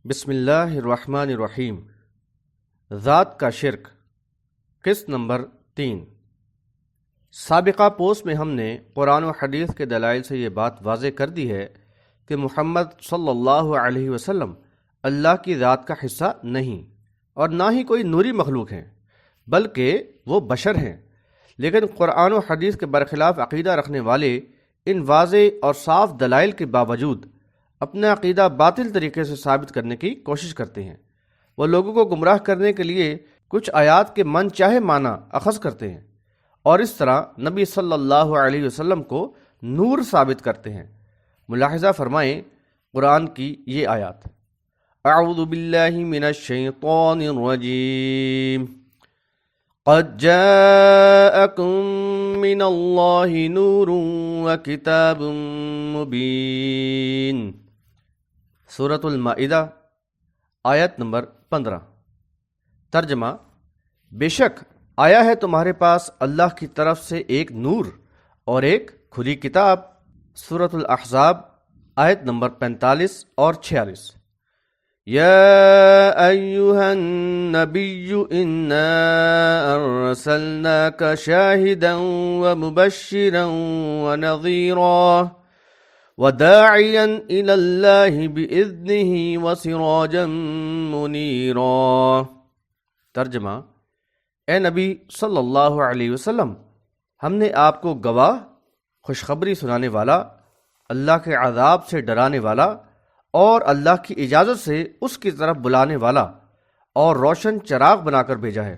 بسم اللہ الرحمن الرحیم۔ ذات کا شرک، قسط نمبر 3۔ سابقہ پوسٹ میں ہم نے قرآن و حدیث کے دلائل سے یہ بات واضح کر دی ہے کہ محمد صلی اللہ علیہ وسلم اللہ کی ذات کا حصہ نہیں اور نہ ہی کوئی نوری مخلوق ہیں، بلکہ وہ بشر ہیں۔ لیکن قرآن و حدیث کے برخلاف عقیدہ رکھنے والے ان واضح اور صاف دلائل کے باوجود اپنا عقیدہ باطل طریقے سے ثابت کرنے کی کوشش کرتے ہیں۔ وہ لوگوں کو گمراہ کرنے کے لیے کچھ آیات کے من چاہے معنی اخذ کرتے ہیں اور اس طرح نبی صلی اللہ علیہ وسلم کو نور ثابت کرتے ہیں۔ ملاحظہ فرمائیں قرآن کی یہ آیات: اعوذ باللہ من الشیطان الرجیم، قد جاءکم من اللہ نور وکتاب مبین۔ سورۃ المائدہ آیت نمبر 15۔ ترجمہ: بے شک آیا ہے تمہارے پاس اللہ کی طرف سے ایک نور اور ایک کھلی کتاب۔ سورۃ الاحزاب آیت نمبر 45 اور 46۔ یا ایہا النبی انا ارسلناک شاہدا ومبشرا ونذیرا وداعیا الی اللہ بإذنہ وسراجا منیرا۔ ترجمہ: اے نبی صلی اللہ علیہ وسلم، ہم نے آپ کو گواہ، خوشخبری سنانے والا، اللہ کے عذاب سے ڈرانے والا اور اللہ کی اجازت سے اس کی طرف بلانے والا اور روشن چراغ بنا کر بھیجا ہے۔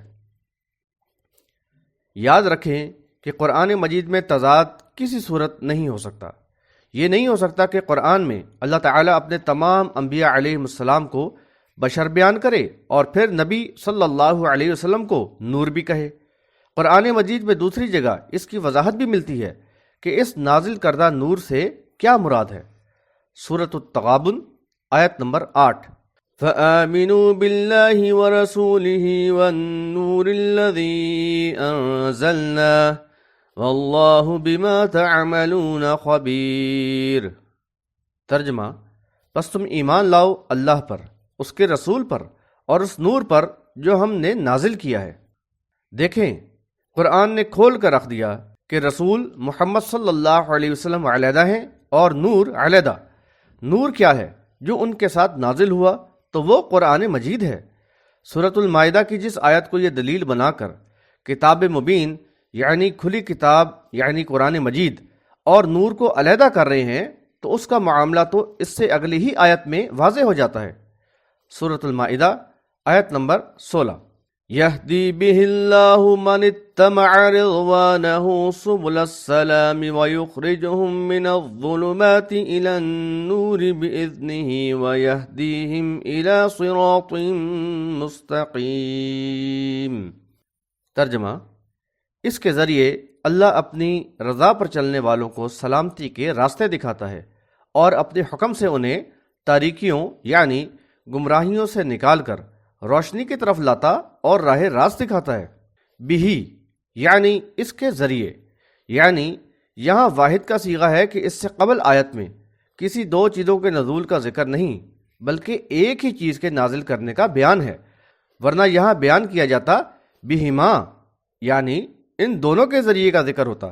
یاد رکھیں کہ قرآن مجید میں تضاد کسی صورت نہیں ہو سکتا۔ یہ نہیں ہو سکتا کہ قرآن میں اللہ تعالیٰ اپنے تمام انبیاء علیہ السلام کو بشر بیان کرے اور پھر نبی صلی اللہ علیہ وسلم کو نور بھی کہے۔ قرآن مجید میں دوسری جگہ اس کی وضاحت بھی ملتی ہے کہ اس نازل کردہ نور سے کیا مراد ہے۔ سورۃ التغابن آیت نمبر 8۔ فآمنوا باللہ ورسولہ والنور الذی انزلنا واللہ بما تعملون خبیر۔ ترجمہ: پس تم ایمان لاؤ اللہ پر، اس کے رسول پر اور اس نور پر جو ہم نے نازل کیا ہے۔ دیکھیں، قرآن نے کھول کر رکھ دیا کہ رسول محمد صلی اللہ علیہ وسلم علیحدہ ہیں اور نور علیحدہ۔ نور کیا ہے جو ان کے ساتھ نازل ہوا؟ تو وہ قرآن مجید ہے۔ سورۃ المائدہ کی جس آیت کو یہ دلیل بنا کر کتاب مبین یعنی کھلی کتاب یعنی قرآن مجید اور نور کو علیحدہ کر رہے ہیں، تو اس کا معاملہ تو اس سے اگلی ہی آیت میں واضح ہو جاتا ہے۔ سورۃ المائدہ آیت نمبر 16۔ یہدی بہ اللہ من اتبع رضوانہ سبل السلام ویخرجہم من الظلمات الی النور بإذنہ ویہدیہم الی صراط مستقیم۔ ترجمہ: اس کے ذریعے اللہ اپنی رضا پر چلنے والوں کو سلامتی کے راستے دکھاتا ہے اور اپنے حکم سے انہیں تاریکیوں یعنی گمراہیوں سے نکال کر روشنی کی طرف لاتا اور راہ راست دکھاتا ہے۔ بھی یعنی اس کے ذریعے، یعنی یہاں واحد کا صیغہ ہے کہ اس سے قبل آیت میں کسی دو چیزوں کے نزول کا ذکر نہیں بلکہ ایک ہی چیز کے نازل کرنے کا بیان ہے، ورنہ یہاں بیان کیا جاتا بہما یعنی ان دونوں کے ذریعے کا ذکر ہوتا۔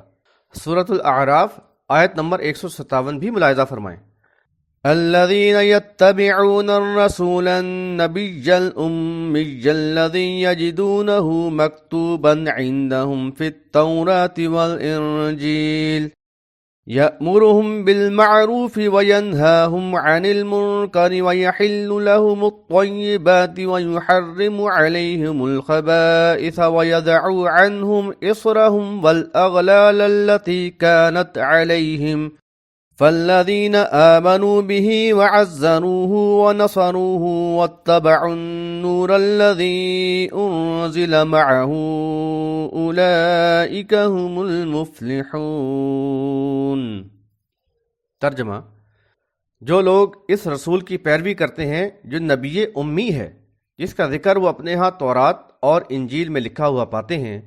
سورۃ الاعراف آیت نمبر 157 بھی ملاحظہ فرمائیں۔ الذين يتبعون الرسول النبي الأمي الذي يجدونه مكتوبا عندهم في التوراة والإنجيل يأمرهم بالمعروف وينهاهم عن المنكر ويحل لهم الطيبات ويحرم عليهم الخبائث ويدع عنهم إصرهم والأغلال التي كانت عليهم فالذين آمنوا به وعزروه ونصروه واتبعوا النور الذي أنزل معه أولئك هم المفلحون۔ ترجمہ: جو لوگ اس رسول کی پیروی کرتے ہیں جو نبی امی ہے، جس کا ذکر وہ اپنے ہاں تورات اور انجیل میں لکھا ہوا پاتے ہیں،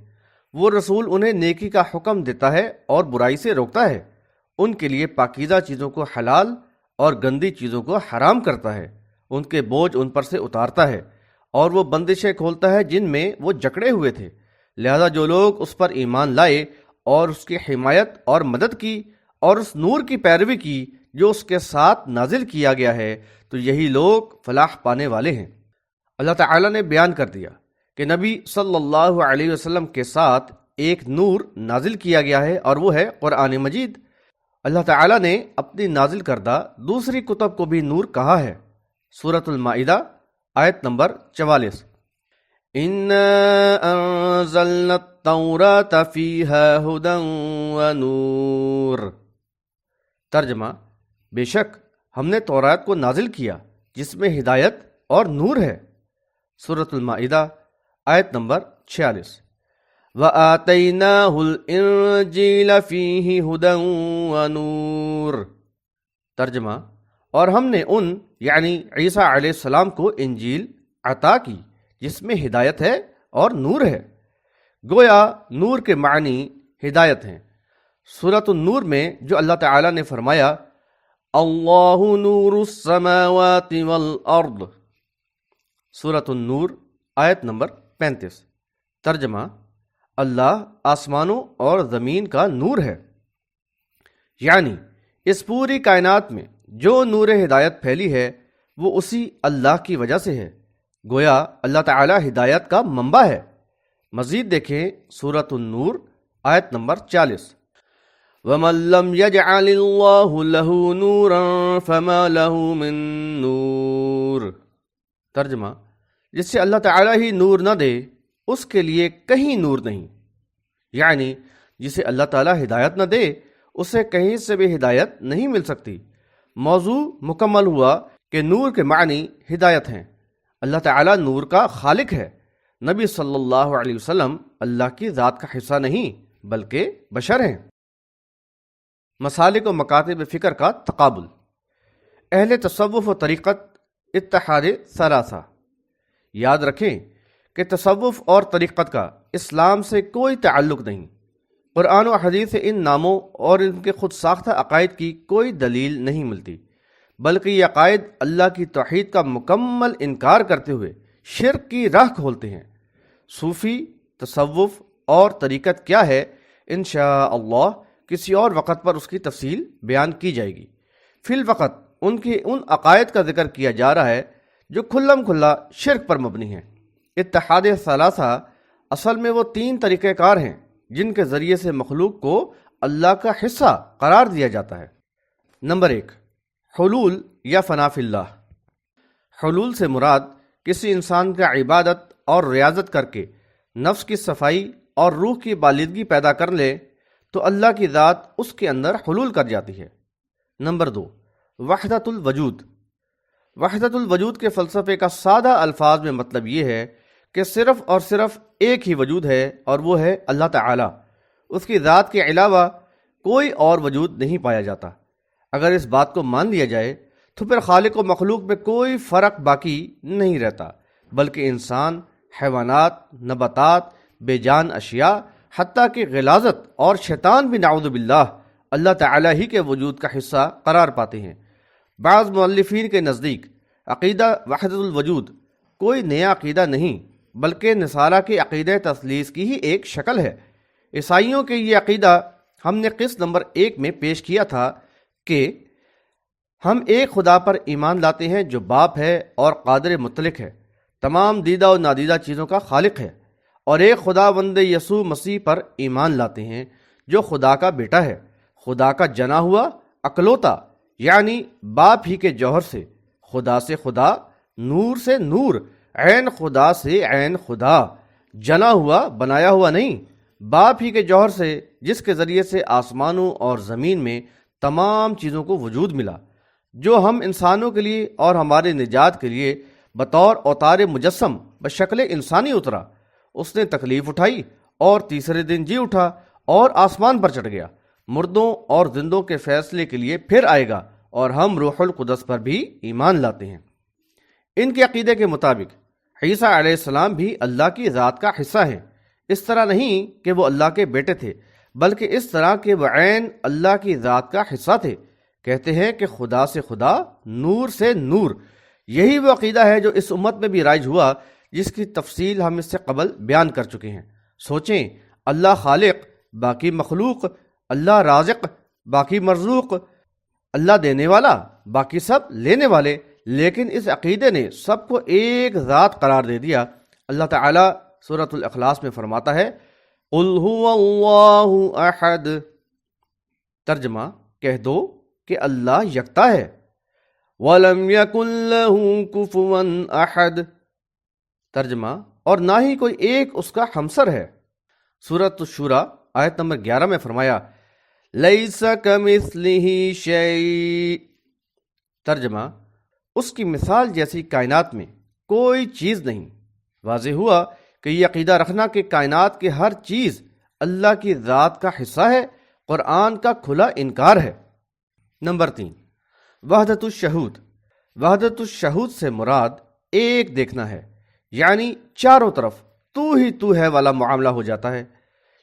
وہ رسول انہیں نیکی کا حکم دیتا ہے اور برائی سے روکتا ہے، ان کے لیے پاکیزہ چیزوں کو حلال اور گندی چیزوں کو حرام کرتا ہے ان کے بوجھ ان پر سے اتارتا ہے اور وہ بندشیں کھولتا ہے جن میں وہ جکڑے ہوئے تھے۔ لہذا جو لوگ اس پر ایمان لائے اور اس کی حمایت اور مدد کی اور اس نور کی پیروی کی جو اس کے ساتھ نازل کیا گیا ہے، تو یہی لوگ فلاح پانے والے ہیں۔ اللہ تعالیٰ نے بیان کر دیا کہ نبی صلی اللہ علیہ وسلم کے ساتھ ایک نور نازل کیا گیا ہے اور وہ ہے قرآن مجید۔ اللہ تعالیٰ نے اپنی نازل کردہ دوسری کتب کو بھی نور کہا ہے۔ سورۃ المائدہ آیت نمبر 44۔ اِنَّا أَنزَلْنَا التَّوْرَاةَ فِيهَا هُدًى وَنُورٌ۔ ترجمہ: بے شک ہم نے تورات کو نازل کیا جس میں ہدایت اور نور ہے۔ سورۃ المائدہ آیت نمبر 46۔ وَآتَيْنَاهُ الْإِنْجِيلَ فِيهِ هُدًى وَنُورٌ۔ ترجمہ: اور ہم نے ان یعنی عیسیٰ علیہ السلام کو انجیل عطا کی جس میں ہدایت ہے اور نور ہے۔ گویا نور کے معنی ہدایت ہیں۔ سورۃ النور میں جو اللہ تعالیٰ نے فرمایا اللہ نور السماوات والارض، سورۃ النور آیت نمبر 35۔ ترجمہ: اللہ آسمانوں اور زمین کا نور ہے، یعنی اس پوری کائنات میں جو نور ہدایت پھیلی ہے وہ اسی اللہ کی وجہ سے ہے۔ گویا اللہ تعالی ہدایت کا منبع ہے۔ مزید دیکھیں سورۃ النور آیت نمبر 40۔ وَمَن لَّمْ يَجْعَلِ اللَّهُ لَهُ نُورًا فَمَا لَهُ مِن نُور۔ ترجمہ: جس سے اللہ تعالی ہی نور نہ دے اس کے لیے کہیں نور نہیں، یعنی جسے اللہ تعالی ہدایت نہ دے اسے کہیں سے بھی ہدایت نہیں مل سکتی۔ موضوع مکمل ہوا کہ نور کے معنی ہدایت ہیں۔ اللہ تعالی نور کا خالق ہے۔ نبی صلی اللہ علیہ وسلم اللہ کی ذات کا حصہ نہیں بلکہ بشر ہیں۔ مسالک و مکاتب فکر کا تقابل۔ اہل تصوف و طریقت اتحاد ثلاثہ۔ یاد رکھیں کہ تصوف اور طریقت کا اسلام سے کوئی تعلق نہیں۔ قرآن و حدیث سے ان ناموں اور ان کے خود ساختہ عقائد کی کوئی دلیل نہیں ملتی، بلکہ یہ عقائد اللہ کی توحید کا مکمل انکار کرتے ہوئے شرک کی راہ کھولتے ہیں۔ صوفی، تصوف اور طریقت کیا ہے، انشاءاللہ کسی اور وقت پر اس کی تفصیل بیان کی جائے گی۔ فی الوقت ان عقائد کا ذکر کیا جا رہا ہے جو کھلم کھلا شرک پر مبنی ہیں۔ اتحاد ثلاثہ اصل میں وہ تین طریقہ کار ہیں جن کے ذریعے سے مخلوق کو اللہ کا حصہ قرار دیا جاتا ہے۔ نمبر 1، حلول یا فنا فی اللہ۔ حلول سے مراد کسی انسان کا عبادت اور ریاضت کر کے نفس کی صفائی اور روح کی بالغی پیدا کر لے تو اللہ کی ذات اس کے اندر حلول کر جاتی ہے۔ نمبر 2، وحدت الوجود۔ وحدت الوجود کے فلسفے کا سادہ الفاظ میں مطلب یہ ہے کہ صرف اور صرف ایک ہی وجود ہے اور وہ ہے اللہ تعالی۔ اس کی ذات کے علاوہ کوئی اور وجود نہیں پایا جاتا۔ اگر اس بات کو مان لیا جائے تو پھر خالق و مخلوق میں کوئی فرق باقی نہیں رہتا، بلکہ انسان، حیوانات، نباتات، بے جان اشیاء، حتیٰ کہ غلاظت اور شیطان بھی نعوذ باللہ اللہ تعالی ہی کے وجود کا حصہ قرار پاتے ہیں۔ بعض مؤلفین کے نزدیک عقیدہ وحدت الوجود کوئی نیا عقیدہ نہیں بلکہ نصارہ کے عقیدہ تثلیث کی ہی ایک شکل ہے۔ عیسائیوں کے یہ عقیدہ ہم نے قسط نمبر 1 میں پیش کیا تھا کہ ہم ایک خدا پر ایمان لاتے ہیں جو باپ ہے اور قادر مطلق ہے، تمام دیدہ و نادیدہ چیزوں کا خالق ہے، اور ایک خداوند یسوع مسیح پر ایمان لاتے ہیں جو خدا کا بیٹا ہے، خدا کا جنا ہوا اکلوتا، یعنی باپ ہی کے جوہر سے، خدا سے خدا، نور سے نور، عین خدا سے عین خدا، جنا ہوا بنایا ہوا نہیں، باپ ہی کے جوہر سے جس کے ذریعے سے آسمانوں اور زمین میں تمام چیزوں کو وجود ملا، جو ہم انسانوں کے لیے اور ہمارے نجات کے لیے بطور اوتار مجسم بشکل انسانی اترا۔ اس نے تکلیف اٹھائی اور تیسرے دن جی اٹھا اور آسمان پر چڑھ گیا، مردوں اور زندوں کے فیصلے کے لیے پھر آئے گا، اور ہم روح القدس پر بھی ایمان لاتے ہیں۔ ان کے عقیدے کے مطابق عیسیٰ علیہ السلام بھی اللہ کی ذات کا حصہ ہیں، اس طرح نہیں کہ وہ اللہ کے بیٹے تھے، بلکہ اس طرح کہ وہ عین اللہ کی ذات کا حصہ تھے۔ کہتے ہیں کہ خدا سے خدا، نور سے نور، یہی وہ عقیدہ ہے جو اس امت میں بھی رائج ہوا، جس کی تفصیل ہم اس سے قبل بیان کر چکے ہیں۔ سوچیں، اللہ خالق، باقی مخلوق، اللہ رازق، باقی مرزوق، اللہ دینے والا، باقی سب لینے والے، لیکن اس عقیدے نے سب کو ایک ذات قرار دے دیا۔ اللہ تعالیٰ سورۃ الاخلاص میں فرماتا ہے، قُلْ هُوَ اللَّهُ أَحَدٌ، ترجمہ کہہ دو کہ اللہ یکتا ہے، وَلَمْ يَكُنْ لَهُ كُفُوًا أَحَدٌ، ترجمہ اور نہ ہی کوئی ایک اس کا ہمسر ہے۔ سورۃ الشورى آیت نمبر 11 میں فرمایا، لَيْسَ كَمِثْلِهِ شَيْءٌ، ترجمہ اس کی مثال جیسی کائنات میں کوئی چیز نہیں۔ واضح ہوا کہ یہ عقیدہ رکھنا کہ کائنات کی ہر چیز اللہ کی ذات کا حصہ ہے، قرآن کا کھلا انکار ہے۔ نمبر 3، وحدت الشہود۔ وحدت الشہود سے مراد ایک دیکھنا ہے، یعنی چاروں طرف تو ہی تو ہے والا معاملہ ہو جاتا ہے۔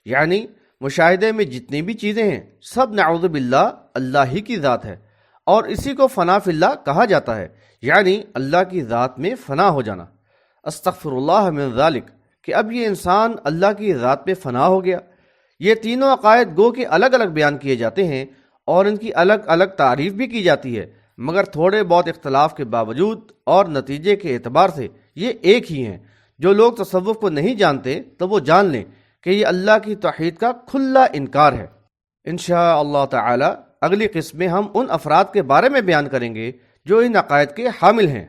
یعنی مشاہدے میں جتنی بھی چیزیں ہیں سب نعوذ باللہ اللہ ہی کی ذات ہے، اور اسی کو فنا فی اللہ کہا جاتا ہے، یعنی اللہ کی ذات میں فنا ہو جانا۔ استغفر اللہ من ذالک، کہ اب یہ انسان اللہ کی ذات میں فنا ہو گیا۔ یہ تینوں عقائد گو کہ الگ الگ بیان کیے جاتے ہیں اور ان کی الگ الگ تعریف بھی کی جاتی ہے، مگر تھوڑے بہت اختلاف کے باوجود اور نتیجے کے اعتبار سے یہ ایک ہی ہیں۔ جو لوگ تصوف کو نہیں جانتے تو وہ جان لیں کہ یہ اللہ کی توحید کا کھلا انکار ہے۔ انشاءاللہ تعالی اگلی قسط میں ہم ان افراد کے بارے میں بیان کریں گے جو ان عقائد کے حامل ہیں۔